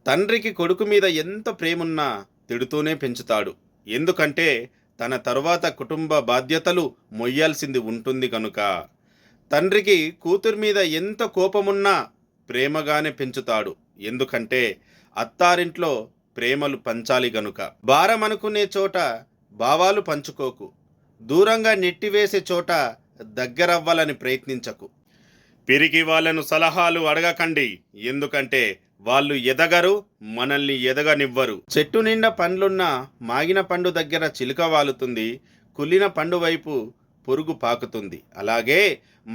తండ్రికి కొడుకు మీద ఎంత ప్రేమున్నా తిడుతూనే పెంచుతాడు. ఎందుకంటే తన తరువాత కుటుంబ బాధ్యతలు మొయ్యాల్సింది ఉంటుంది కనుక. తండ్రికి కూతురు మీద ఎంత కోపమున్నా ప్రేమగానే పెంచుతాడు. ఎందుకంటే అత్తారింట్లో ప్రేమలు పంచాలి గనుక. భారం అనుకునే చోట భావాలు పంచుకోకు. దూరంగా నెట్టివేసే చోట దగ్గరవ్వాలని ప్రయత్నించకు. పిరికి వాళ్ళను సలహాలు అడగకండి. ఎందుకంటే వాళ్ళు ఎదగరు, మనల్ని ఎదగనివ్వరు. చెట్టు నిండా పండ్లున్న మాగిన పండు దగ్గర చిలుక వాలుతుంది, కుళ్ళిన పండు వైపు పురుగు పాకుతుంది. అలాగే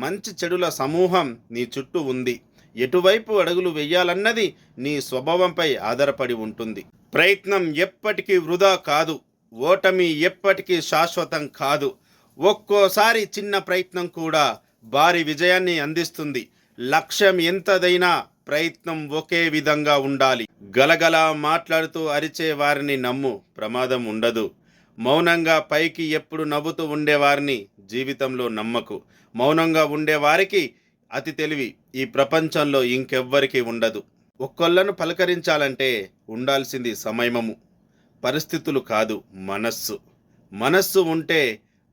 మంచి చెడుల సమూహం నీ చుట్టూ ఉంది. ఎటువైపు అడుగులు వెయ్యాలన్నది నీ స్వభావంపై ఆధారపడి ఉంటుంది. ప్రయత్నం ఎప్పటికీ వృధా కాదు. ఓటమి ఎప్పటికీ శాశ్వతం కాదు. ఒక్కోసారి చిన్న ప్రయత్నం కూడా భారీ విజయాన్ని అందిస్తుంది. లక్ష్యం ఎంతదైనా ప్రయత్నం ఒకే విధంగా ఉండాలి. గలగల మాట్లాడుతూ అరిచే వారిని నమ్ము, ప్రమాదం ఉండదు. మౌనంగా పైకి ఎప్పుడు నవ్వుతూ ఉండేవారిని జీవితంలో నమ్మకు. మౌనంగా ఉండేవారికి అతి తెలివి ఈ ప్రపంచంలో ఇంకెవ్వరికీ ఉండదు. ఒక్కొల్లను పలకరించాలంటే ఉండాల్సింది సమయము, పరిస్థితులు కాదు, మనస్సు. మనస్సు ఉంటే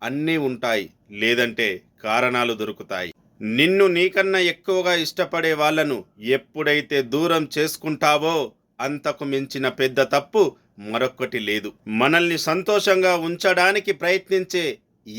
అన్నీ ఉంటాయి, లేదంటే కారణాలు దొరుకుతాయి. నిన్ను నీకన్నా ఎక్కువగా ఇష్టపడే వాళ్ళను ఎప్పుడైతే దూరం చేసుకుంటావో అంతకు మించిన పెద్ద తప్పు మరొక్కటి లేదు. మనల్ని సంతోషంగా ఉంచడానికి ప్రయత్నించే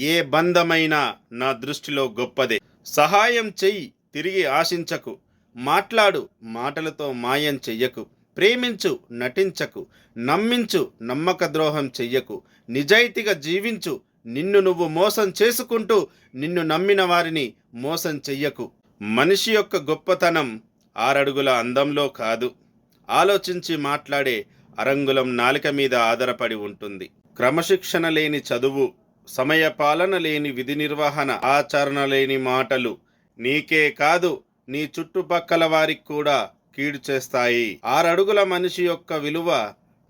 ఏ బంధమైనా నా దృష్టిలో గొప్పదే. సహాయం చెయ్యి, తిరిగి ఆశించకు. మాట్లాడు, మాటలతో మాయం చెయ్యకు. ప్రేమించు, నటించకు. నమ్మించు, నమ్మక ద్రోహం చెయ్యకు. నిజాయితీగా జీవించు. నిన్ను నువ్వు మోసం చేసుకుంటూ నిన్ను నమ్మిన వారిని మోసం చెయ్యకు. మనిషి యొక్క గొప్పతనం ఆరడుగుల అందంలో కాదు, ఆలోచించి మాట్లాడే అరంగుళం నాలిక మీద ఆధారపడి ఉంటుంది. క్రమశిక్షణ లేని చదువు, సమయపాలన లేని విధి నిర్వహణ, ఆచరణ లేని మాటలు నీకే కాదు నీ చుట్టుపక్కల వారికి కూడా కీడు చేస్తాయి. 6 అడుగుల మనిషి యొక్క విలువ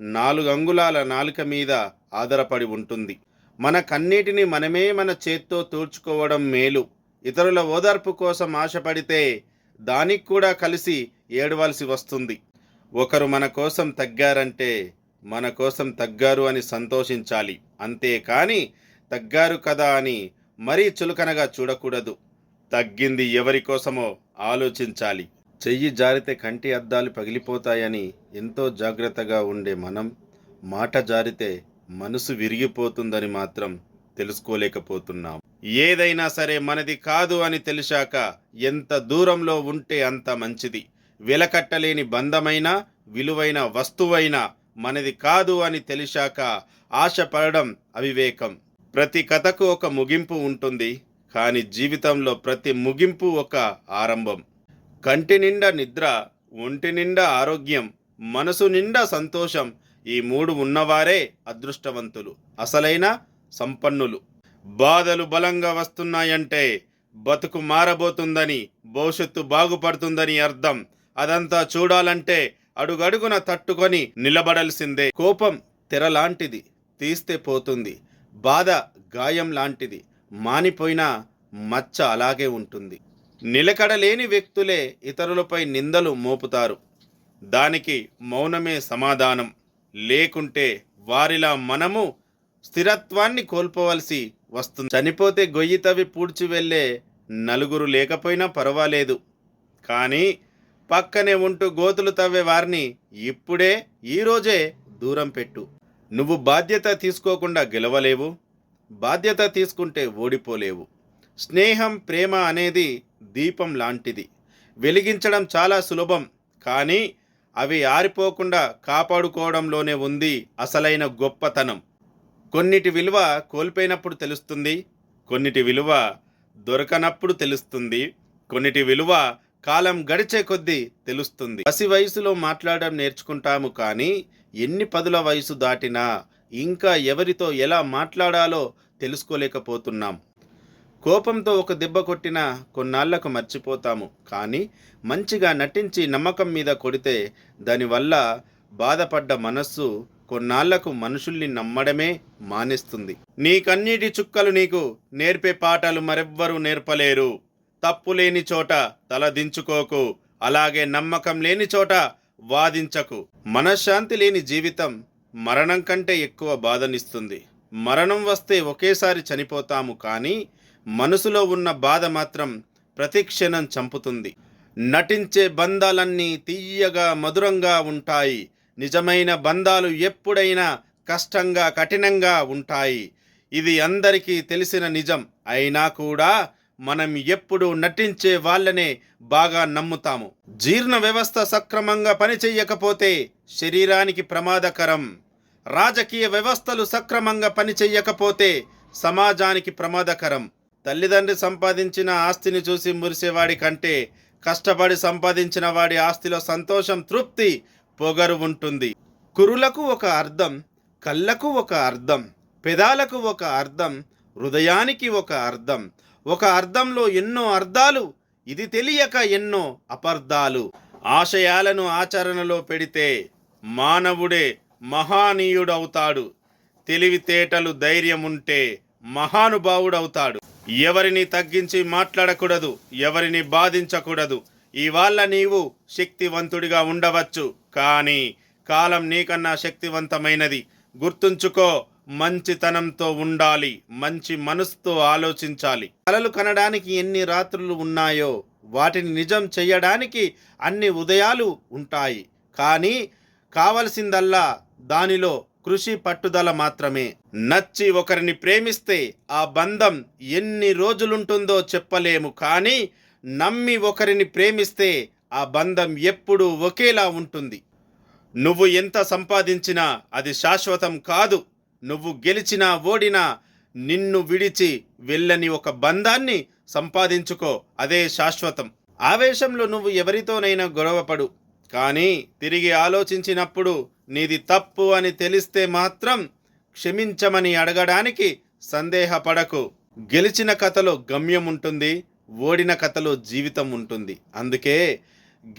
4 అంగుళాల నాలుక మీద ఆధారపడి ఉంటుంది. మన కన్నీటిని మనమే మన చేత్తో తూర్చుకోవడం మేలు. ఇతరుల ఓదార్పు కోసం ఆశపడితే దానికి కూడా కలిసి ఏడవలసి వస్తుంది. ఒకరు మన కోసం తగ్గారంటే మన కోసం తగ్గారు అని సంతోషించాలి. అంతేకాని తగ్గారు కదా అని మరీ చులకనగా చూడకూడదు. తగ్గింది ఎవరి కోసమో ఆలోచించాలి. చెయ్యి జారితే కంటి అద్దాలు పగిలిపోతాయని ఎంతో జాగ్రత్తగా ఉండే మనం, మాట జారితే మనసు విరిగిపోతుందని మాత్రం తెలుసుకోలేకపోతున్నాం. ఏదైనా సరే మనది కాదు అని తెలిసాక ఎంత దూరంలో ఉంటే అంత మంచిది. వెలకట్టలేని బంధమైనా, విలువైన వస్తువైనా మనది కాదు అని తెలిసాక ఆశపడడం అవివేకం. ప్రతి కథకు ఒక ముగింపు ఉంటుంది, కానీ జీవితంలో ప్రతి ముగింపు ఒక ఆరంభం. కంటి నిండా నిద్ర, ఒంటి నిండా ఆరోగ్యం, మనసు నిండా సంతోషం, ఈ 3 ఉన్నవారే అదృష్టవంతులు, అసలైన సంపన్నులు. బాధలు బలంగా వస్తున్నాయంటే బతుకు మారబోతుందని, భవిష్యత్తు బాగుపడుతుందని అర్థం. అదంతా చూడాలంటే అడుగడుగున తట్టుకొని నిలబడాల్సిందే. కోపం తెరలాంటిది, తీస్తే పోతుంది. బాధ గాయం లాంటిది, మానిపోయినా మచ్చ అలాగే ఉంటుంది. నిలకడలేని వ్యక్తులే ఇతరులపై నిందలు మోపుతారు. దానికి మౌనమే సమాధానం. లేకుంటే వారిలా మనము స్థిరత్వాన్ని కోల్పోవలసి వస్తుంది. చనిపోతే గొయ్యి తవ్వి పూడ్చి వెళ్ళే నలుగురు లేకపోయినా పర్వాలేదు, కానీ పక్కనే ఉంటూ గోతులు తవ్వే వారిని ఇప్పుడే, ఈరోజే దూరం పెట్టు. నువ్వు బాధ్యత తీసుకోకుండా గెలవలేవు, బాధ్యత తీసుకుంటే ఓడిపోలేవు. స్నేహం, ప్రేమ అనేది దీపం లాంటిది. వెలిగించడం చాలా సులభం, కానీ అవి ఆరిపోకుండా కాపాడుకోవడంలోనే ఉంది అసలైన గొప్పతనం. కొన్నిటి విలువ కోల్పోయినప్పుడు తెలుస్తుంది, కొన్నిటి విలువ దొరకనప్పుడు తెలుస్తుంది, కొన్నిటి విలువ కాలం గడిచే కొద్దీ తెలుస్తుంది. పసి వయసులో మాట్లాడడం నేర్చుకుంటాము, కానీ ఎన్ని పదుల వయసు దాటినా ఇంకా ఎవరితో ఎలా మాట్లాడాలో తెలుసుకోలేకపోతున్నాం. కోపంతో ఒక దెబ్బ కొట్టినా కొన్నాళ్లకు మర్చిపోతాము, కానీ మంచిగా నటించి నమ్మకం మీద కొడితే దానివల్ల బాధపడ్డ మనస్సు కొన్నాళ్లకు మనుషుల్ని నమ్మడమే మానేస్తుంది. నీ కన్నీటి చుక్కలు నీకు నేర్పే పాఠాలు మరెవ్వరూ నేర్పలేరు. తప్పు లేని చోట తల దించుకోకు, అలాగే నమ్మకం లేని చోట వాదించకు. మనశ్శాంతి లేని జీవితం మరణం కంటే ఎక్కువ బాధనిస్తుంది. మరణం వస్తే ఒకేసారి చనిపోతాము, కానీ మనసులో ఉన్న బాధ మాత్రం ప్రతి క్షణం చంపుతుంది. నటించే బంధాలన్నీ తీయగా మధురంగా ఉంటాయి. నిజమైన బంధాలు ఎప్పుడైనా కష్టంగా కఠినంగా ఉంటాయి. ఇది అందరికీ తెలిసిన నిజం. అయినా కూడా మనం ఎప్పుడు నటించే వాళ్ళనే బాగా నమ్ముతాము. జీర్ణ వ్యవస్థ సక్రమంగా పనిచేయకపోతే శరీరానికి ప్రమాదకరం. రాజకీయ వ్యవస్థలు సక్రమంగా పనిచేయకపోతే సమాజానికి ప్రమాదకరం. తల్లిదండ్రి సంపాదించిన ఆస్తిని చూసి మురిసేవాడి కంటే కష్టపడి సంపాదించిన వాడి ఆస్తిలో సంతోషం, తృప్తి, పొగరు ఉంటుంది. కురులకు ఒక అర్థం, కళ్ళకు ఒక అర్థం, పెదాలకు ఒక అర్థం, హృదయానికి ఒక అర్థం. ఒక అర్థంలో ఎన్నో అర్థాలు. ఇది తెలియక ఎన్నో అపార్థాలు. ఆశయాలను ఆచరణలో పెడితే మానవుడే మహానీయుడవుతాడు. తెలివితేటలు, ధైర్యం ఉంటే మహానుభావుడవుతాడు. ఎవరిని తగ్గించి మాట్లాడకూడదు, ఎవరిని బాధించకూడదు. ఇవాళ నీవు శక్తివంతుడిగా ఉండవచ్చు, కానీ కాలం నీకన్నా శక్తివంతమైనది. గుర్తుంచుకో, మంచితనంతో ఉండాలి, మంచి మనసుతో ఆలోచించాలి. కలలు కనడానికి ఎన్ని రాత్రులు ఉన్నాయో వాటిని నిజం చెయ్యడానికి అన్ని ఉదయాలు ఉంటాయి. కానీ కావలసిందల్లా దానిలో కృషి, పట్టుదల మాత్రమే. నచ్చి ఒకరిని ప్రేమిస్తే ఆ బంధం ఎన్ని రోజులుంటుందో చెప్పలేము, కానీ నమ్మి ఒకరిని ప్రేమిస్తే ఆ బంధం ఎప్పుడూ ఒకేలా ఉంటుంది. నువ్వు ఎంత సంపాదించినా అది శాశ్వతం కాదు. నువ్వు గెలిచినా ఓడినా నిన్ను విడిచి వెళ్ళని ఒక బంధాన్ని సంపాదించుకో, అదే శాశ్వతం. ఆవేశంలో నువ్వు ఎవరితోనైనా గొడవపడు, కానీ తిరిగి ఆలోచించినప్పుడు నీది తప్పు అని తెలిస్తే మాత్రం క్షమించమని అడగడానికి సందేహపడకు. గెలిచిన కథలో గమ్యం ఉంటుంది, ఓడిన కథలో జీవితం ఉంటుంది. అందుకే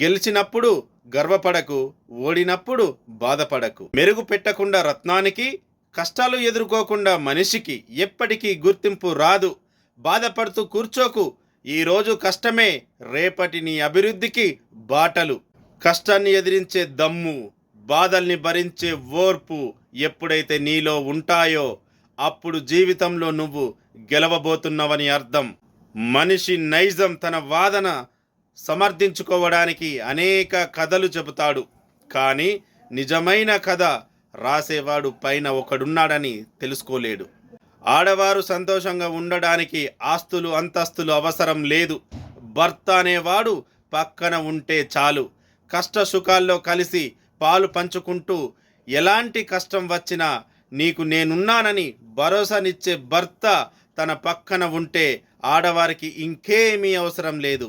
గెలిచినప్పుడు గర్వపడకు, ఓడినప్పుడు బాధపడకు. మెరుగు పెట్టకుండా రత్నానికి, కష్టాలు ఎదుర్కోకుండా మనిషికి ఎప్పటికీ గుర్తింపు రాదు. బాధపడుతూ కూర్చోకు. ఈరోజు కష్టమే రేపటి నీ అభివృద్ధికి బాటలు. కష్టాన్ని ఎదిరించే దమ్ము, బాధల్ని భరించే ఓర్పు ఎప్పుడైతే నీలో ఉంటాయో అప్పుడు జీవితంలో నువ్వు గెలవబోతున్నావని అర్థం. మనిషి నైజం తన వాదన సమర్థించుకోవడానికి అనేక కథలు చెబుతాడు, కానీ నిజమైన కథ రాసేవాడు పైన ఒకడున్నాడని తెలుసుకోలేడు. ఆడవారు సంతోషంగా ఉండడానికి ఆస్తులు, అంతస్తులు అవసరం లేదు. భర్త అనేవాడు పక్కన ఉంటే చాలు. కష్ట సుఖాల్లో కలిసి పాలు పంచుకుంటూ ఎలాంటి కష్టం వచ్చినా నీకు నేనున్నానని భరోసానిచ్చే భర్త తన పక్కన ఉంటే ఆడవారికి ఇంకేమీ అవసరం లేదు.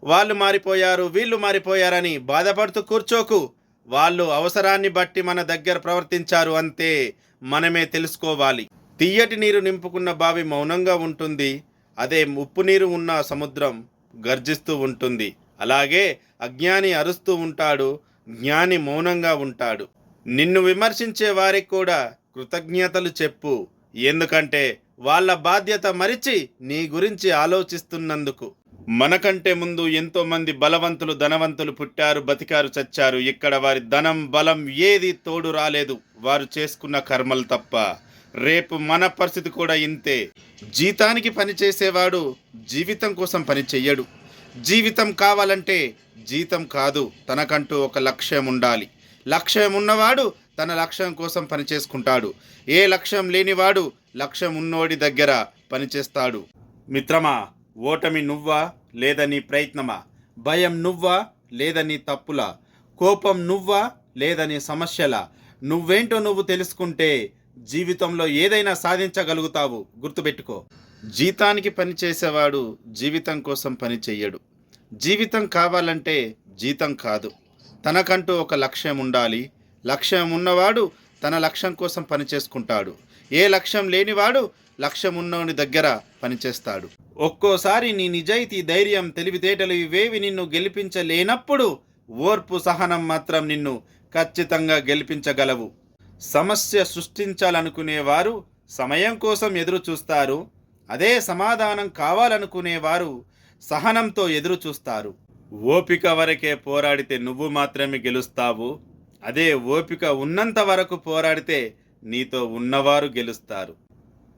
వాళ్ళు మారిపోయారు, వీళ్ళు మారిపోయారని బాధపడుతూ కూర్చోకు. వాళ్ళు అవసరాన్ని బట్టి మన దగ్గర ప్రవర్తించారు అంతే. మనమే తెలుసుకోవాలి. తియ్యటి నీరు నింపుకున్న బావి మౌనంగా ఉంటుంది. అదే ఉప్పు నీరు ఉన్న సముద్రం గర్జిస్తూ ఉంటుంది. అలాగే అజ్ఞాని అరుస్తూ ఉంటాడు, జ్ఞాని మౌనంగా ఉంటాడు. నిన్ను విమర్శించే వారికి కూడా కృతజ్ఞతలు చెప్పు. ఎందుకంటే వాళ్ళ బాధ్యత మరిచి నీ గురించి ఆలోచిస్తున్నందుకు. మనకంటే ముందు ఎంతో మంది బలవంతులు, ధనవంతులు పుట్టారు, బతికారు, చచ్చారు. ఇక్కడ వారి ధనం, బలం ఏది తోడు రాలేదు. వారు చేసుకున్న కర్మలు తప్ప. రేపు మన పరిస్థితి కూడా ఇంతే. జీతానికి పని చేసేవాడు జీవితం కోసం పని చెయ్యడు. జీవితం కావాలంటే జీతం కాదు, తనకంటూ ఒక లక్ష్యం ఉండాలి. లక్ష్యం ఉన్నవాడు తన లక్ష్యం కోసం పని చేసుకుంటాడు. ఏ లక్ష్యం లేనివాడు లక్ష్యం ఉన్నోడి దగ్గర పనిచేస్తాడు. మిత్రమా, ఓటమి నువ్వా లేదా నీ ప్రయత్నమా? భయం నువ్వా లేదా నీ తప్పులా? కోపం నువ్వా లేదా నీ సమస్యలా? నువ్వేంటో నువ్వు తెలుసుకుంటే జీవితంలో ఏదైనా సాధించగలుగుతావు. గుర్తుపెట్టుకో, జీతానికి పని చేసేవాడు జీవితం కోసం పని చెయ్యడు. జీవితం కావాలంటే జీతం కాదు, తనకంటూ ఒక లక్ష్యం ఉండాలి. లక్ష్యం ఉన్నవాడు తన లక్ష్యం కోసం పని చేసుకుంటాడు. ఏ లక్ష్యం లేనివాడు లక్ష్యం ఉన్నోని దగ్గర పనిచేస్తాడు. ఒక్కోసారి నీ నిజాయితీ, ధైర్యం, తెలివితేటలు ఇవేవి నిన్ను గెలిపించలేనప్పుడు ఓర్పు, సహనం మాత్రం నిన్ను ఖచ్చితంగా గెలిపించగలవు. సమస్య సృష్టించాలనుకునేవారు సమయం కోసం ఎదురు చూస్తారు. అదే సమాధానం కావాలనుకునేవారు సహనంతో ఎదురు చూస్తారు. ఓపిక వరకే పోరాడితే నువ్వు మాత్రమే గెలుస్తావు. అదే ఓపిక ఉన్నంత వరకు పోరాడితే నీతో ఉన్నవారు గెలుస్తారు.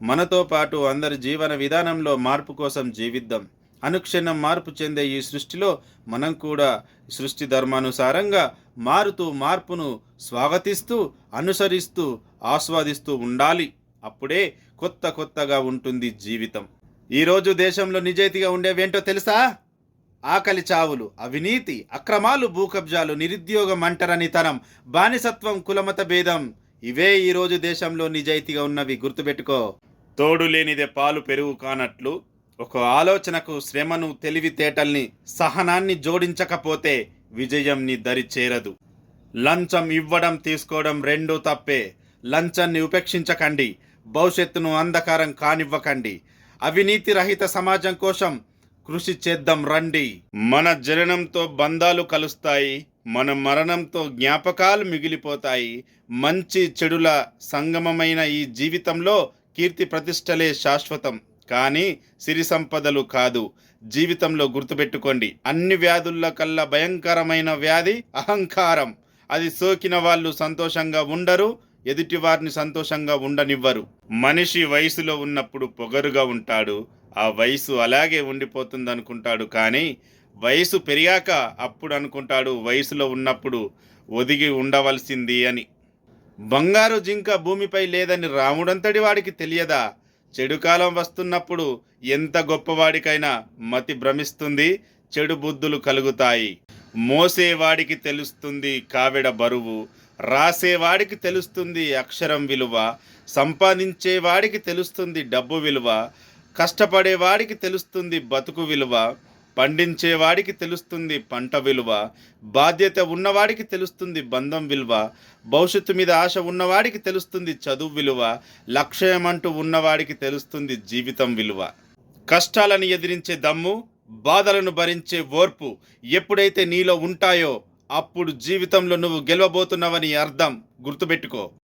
మనతో పాటు అందరి జీవన విధానంలో మార్పు కోసం జీవిద్దాం. అనుక్షణం మార్పు చెందే ఈ సృష్టిలో మనం కూడా సృష్టి ధర్మానుసారంగా మారుతూ మార్పును స్వాగతిస్తూ, అనుసరిస్తూ, ఆస్వాదిస్తూ ఉండాలి. అప్పుడే కొత్తగా ఉంటుంది జీవితం. ఈరోజు దేశంలో నిజాయితీగా ఉండేవేంటో తెలుసా? ఆకలి చావులు, అవినీతి, అక్రమాలు, భూకబ్జాలు, నిరుద్యోగం, అంటరనితనం, బానిసత్వం, కులమత భేదం. ఇవే ఈరోజు దేశంలో నిజాయితీగా ఉన్నవి. గుర్తుపెట్టుకో. తోడు లేనిదే పాలు పెరుగు కానట్లు ఒక ఆలోచనకు శ్రమను, తెలివితేటల్ని, సహనాన్ని జోడించకపోతే విజయం నీ దరి చేరదు. లంచం ఇవ్వడం తీసుకోవడం రెండూ తప్పే. లంచాన్ని ఉపేక్షించకండి. భవిష్యత్తును అంధకారం కానివ్వకండి. అవినీతి రహిత సమాజం కోసం కృషి చేద్దాం రండి. మన జననంతో బంధాలు కలుస్తాయి, మన మరణంతో జ్ఞాపకాలు మిగిలిపోతాయి. మంచి చెడుల సంగమమైన ఈ జీవితంలో కీర్తి ప్రతిష్టలే శాశ్వతం, కానీ సిరి సంపదలు కాదు. జీవితంలో గుర్తుపెట్టుకోండి, అన్ని వ్యాధుల కల్లా భయంకరమైన వ్యాధి అహంకారం. అది సోకిన వాళ్ళు సంతోషంగా ఉండరు, ఎదుటి వారిని సంతోషంగా ఉండనివ్వరు. మనిషి వయసులో ఉన్నప్పుడు పొగరుగా ఉంటాడు, ఆ వయసు అలాగే ఉండిపోతుంది అనుకుంటాడు. కానీ వయసు పెరిగాక అప్పుడు అనుకుంటాడు వయసులో ఉన్నప్పుడు ఒదిగి ఉండవలసింది అని. బంగారు జింక భూమిపై లేదని రాముడంతటి వాడికి తెలియదా? చెడు కాలం వస్తున్నప్పుడు ఎంత గొప్పవాడికైనా మతి భ్రమిస్తుంది, చెడు బుద్ధులు కలుగుతాయి. మోసేవాడికి తెలుస్తుంది కావిడ బరువు, రాసేవాడికి తెలుస్తుంది అక్షరం విలువ, సంపాదించేవాడికి తెలుస్తుంది డబ్బు విలువ, కష్టపడేవాడికి తెలుస్తుంది బతుకు విలువ, పండించేవాడికి తెలుస్తుంది పంట విలువ, బాధ్యత ఉన్నవాడికి తెలుస్తుంది బంధం విలువ, భవిష్యత్తు మీద ఆశ ఉన్నవాడికి తెలుస్తుంది చదువు విలువ, లక్ష్యమంటూ ఉన్నవాడికి తెలుస్తుంది జీవితం విలువ. కష్టాలను ఎదిరించే దమ్ము, బాధలను భరించే ఓర్పు ఎప్పుడైతే నీలో ఉంటాయో అప్పుడు జీవితంలో నువ్వు గెలవబోతున్నావని అర్థం. గుర్తుపెట్టుకో.